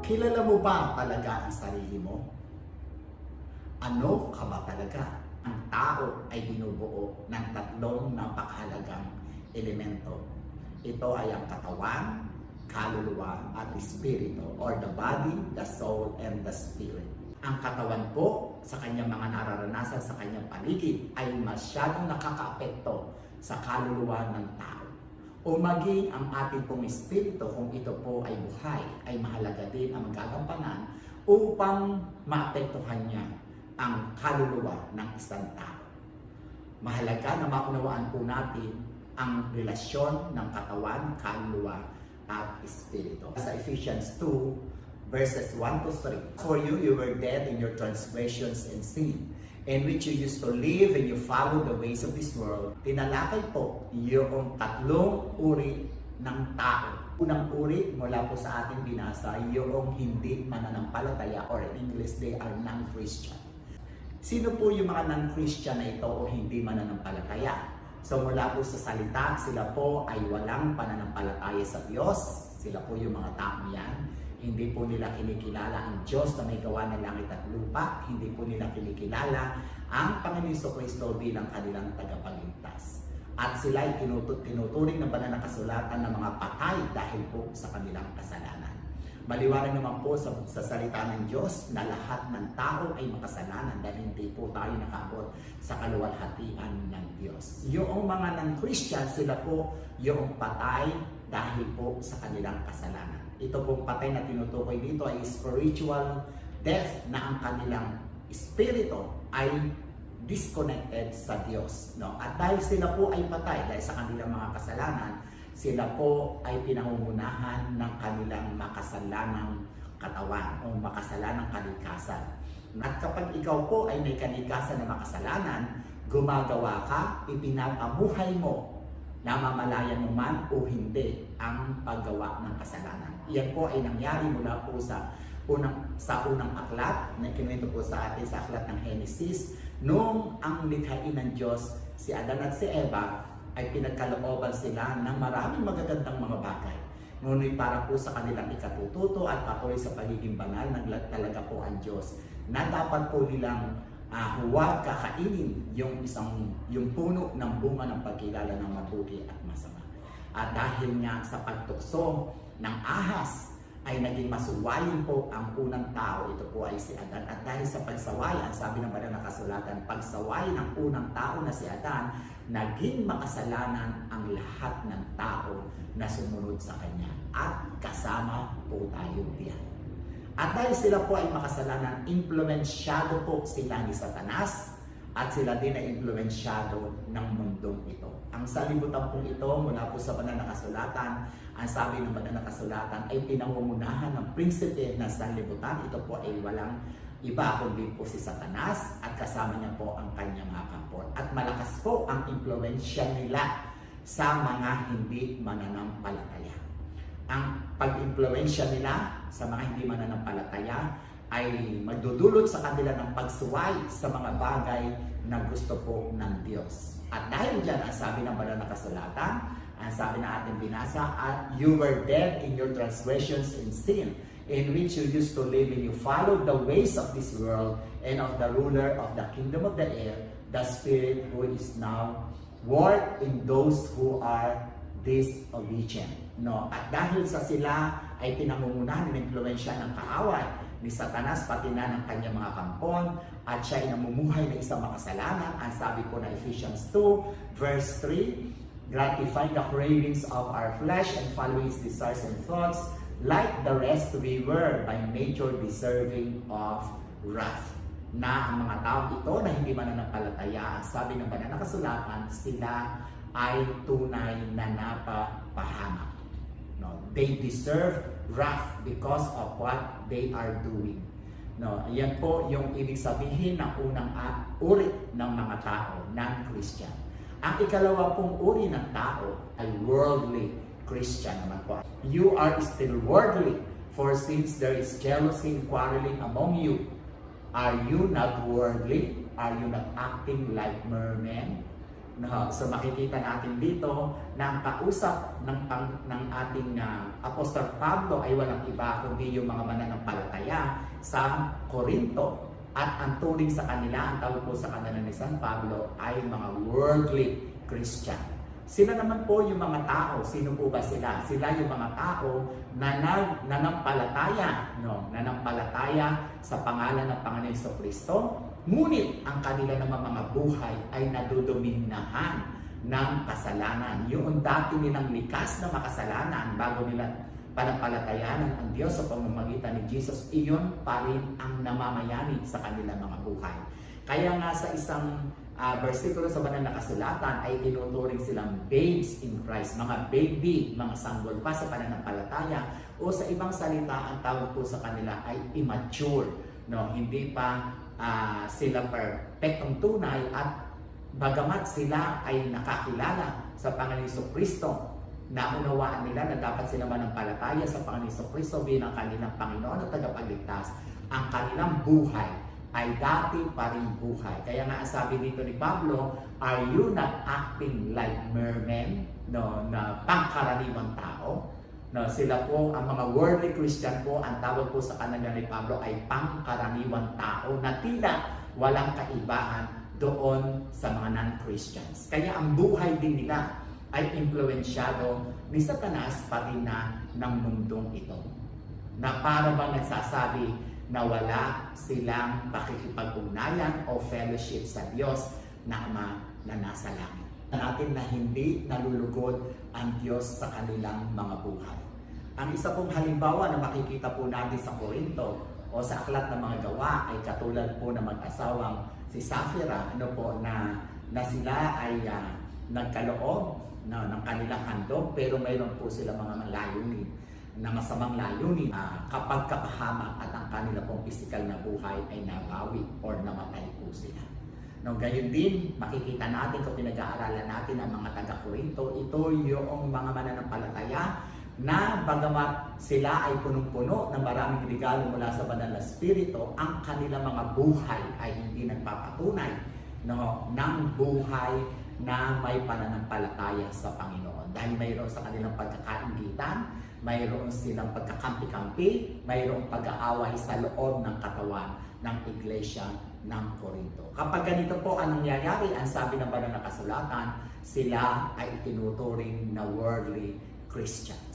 Kilala mo ba talaga ang sarili mo? Ano ka ba talaga? Ang tao ay binubuo ng tatlong napakahalagang elemento. Ito ay ang katawan, kaluluwa at espiritu, or the body, the soul, and the spirit. Ang katawan po sa kanyang mga nararanasan sa kanyang paligid ay masyadong nakakaapekto sa kaluluwa ng tao. O maging ang ating pong espiritu, kung ito po ay buhay, ay mahalaga din ang magagampanan upang maapektuhan niya ang kaluluwa ng isang tao. Mahalaga na maunawaan po natin ang relasyon ng katawan, kaluluwa, at espiritu. Sa Ephesians 2, verses 1 to 3. For you were dead in your transgressions and sin, in which you used to live and you followed the ways of this world. Tinalakay po yung tatlong uri ng tao. Unang uri mula po sa ating binasa, yung hindi mananampalataya, or in English, they are non-Christian. Sino po yung mga non-Christian na ito o hindi mananampalataya? So mula po sa salita, sila po ay walang pananampalataya sa Diyos. Sila po yung mga taong yan. Hindi po nila kinikilala ang Diyos na may gawa ng langit at lupa. Hindi po nila kinikilala ang Panginoon Jesucristo bilang kanilang tagapagligtas. At sila ay tinuturing ng banal na kasulatan ng mga patay dahil po sa kanilang kasalanan. Maliwanag naman po sa salita ng Diyos na lahat ng tao ay makasalanan dahil hindi po tayo nakaabot sa kaluwalhatian ng Diyos. Yung mga non-Christian, sila po yung patay dahil po sa kanilang kasalanan. Ito pong patay na tinutukoy dito ay spiritual death, na ang kanilang espiritu ay disconnected sa Diyos. No? At dahil sila po ay patay dahil sa kanilang mga kasalanan, sila po ay pinangungunahan ng kanilang makasalanang katawan o makasalanang kalikasan. At kapag ikaw po ay may kalikasan na makasalanan, gumagawa ka, ipinapabuhay mo, namamalayan mo man o hindi ang paggawa ng kasalanan. Iyan po ay nangyari mula po sa unang aklat na kinuwento po sa atin sa aklat ng Genesis, noong ang likhain ng Diyos, si Adan at si Eva, ay pinagkalooban sila ng maraming magagandang mga bagay. Ngunit para po sa kanilang ikatututo at patuloy sa pagiging banal, talaga po ang Diyos na dapat po nilang huwag kakainin yung puno ng bunga ng pagkilala ng mabuti at masama. At dahil nga sa pagtukso ng ahas, ay naging masuwayin po ang unang tao. Ito po ay si Adan. At dahil sa pagsawayan, sabi ng banal na kasulatan, pagsawayin ng unang tao na si Adan, naging makasalanan ang lahat ng tao na sumunod sa kanya. At kasama po tayo diyan. At dahil sila po ay makasalanan, impluensyado po sila ni Satanas, at sila din ay impluensyado ng mundong ito. Ang salibutan pong ito mula po sa banal na kasulatan, ang sabi ng banal na kasulatan ay pinangungunahan ng prinsipe ng sanlibutan. Ito po ay walang iba kundi po si Satanas, at kasama niya po ang kanyang mga kampon. At malakas po ang impluensya nila sa mga hindi mananampalataya. Ang pag-impluensya nila sa mga hindi mananampalataya ay magdudulot sa kanila ng pagsuway sa mga bagay na gusto po ng Diyos. At dahil dyan, ang sabi ng banal na kasulatan, ang sabi na ating binasa, at you were dead in your transgressions and sin, in which you used to live, and you followed the ways of this world and of the ruler of the kingdom of the air, the spirit who is now work in those who are disobedient. No? At dahil sa sila ay pinangungunahan ng impluensya ng kaaway ni Satanas, pati na ng kanyang mga kampon, at siya ay namumuhay na isang makasalanan. Ang sabi po na Ephesians 2 verse 3, gratifying the cravings of our flesh and following its desires and thoughts, like the rest we were by nature deserving of wrath. Na ang mga taong ito na hindi mananampalataya, ang sabi ng banal na kasulatan, sila ay tunay na napapahamak. No, they deserve wrath because of what they are doing. No, yan po yung ibig sabihin ng unang uri ng mga tao, non-Christian. Ang ikalawa pong uri ng tao ay worldly Christian naman po. You are still worldly, for since there is jealousy and quarreling among you, are you not worldly? Are you not acting like mere men? No, so makikita natin dito na ang kausap ng ating Apostol Pablo ay walang iba kundi yung mga mananampalataya sa Korinto. At ang turing sa kanila, ang tawag po sa kanila ni San Pablo ay mga worldly Christian. Sila naman po yung mga tao. Sino po ba sila? Sila yung mga tao na nanampalataya, no? Nanampalataya sa pangalan ng Panginoon Jesucristo. Ngunit ang kanila naman mga buhay ay nadudominahan ng kasalanan. Yung dati nilang likas na makasalanan bago nila panampalatayanan ang Diyos sa pamamagitan ni Jesus, iyon pa rin ang namamayani sa kanilang mga buhay. Kaya nga sa isang versikulo sa banal na kasulatan ay tinuturing silang babes in Christ, mga baby, mga sanggol pa sa pananampalataya, o sa ibang salita ang tawag po sa kanila ay immature, no? Hindi pa sila perfectong tunay, at bagamat sila ay nakakilala sa Panginoon Jesucristo, naunawaan nila na dapat sila manampalataya sa Panginoon Jesucristo bilang kanilang Panginoon at tagapagligtas, ang kanilang buhay ay dati pa rin buhay. Kaya nga sabi dito ni Pablo, are you not acting like mermen, no, na pangkaraniwang tao? No, sila po, ang mga worldly Christian po, ang tawag po sa kanila ni Pablo ay pangkaraniwang tao na tila walang kaibahan doon sa mga non-Christians. Kaya ang buhay din nila ay impluensyado ni Satanas pa rin na ng mundong ito. Na para bang nagsasabi na wala silang pakikipag-ugnayan o fellowship sa Diyos na Ama na nasa langit. Natin na hindi nalulugod ang Diyos sa kanilang mga buhay. Ang isa pong halimbawa na makikita po natin sa Korinto o sa aklat ng mga gawa ay katulad po na mag-asawang si Sapphira, na sila ay nagkaloob ng kanilang handog, pero mayroon po sila mga layunin na masamang layunin kapag kapahamak at ang kanila pong physical na buhay ay nabawi or namatay po sila. No, gayon din, makikita natin kung pinag-aaralan natin ang mga taga-Korinto, ito yung mga mananampalataya na bagamat sila ay punong-puno ng maraming regalo mula sa banal na spirito, ang kanilang mga buhay ay hindi nagpapatunay, no, ng buhay na may pananampalataya sa Panginoon. Dahil mayroon sa kanilang pagkakaingitan, mayroon silang pagkakampi-kampi, mayroong pag-aaway sa loob ng katawan ng Iglesia ng Korinto. Kapag ganito po ang nangyayari, ang sabi ng banal na kasulatan, sila ay itinuturing na worldly Christians.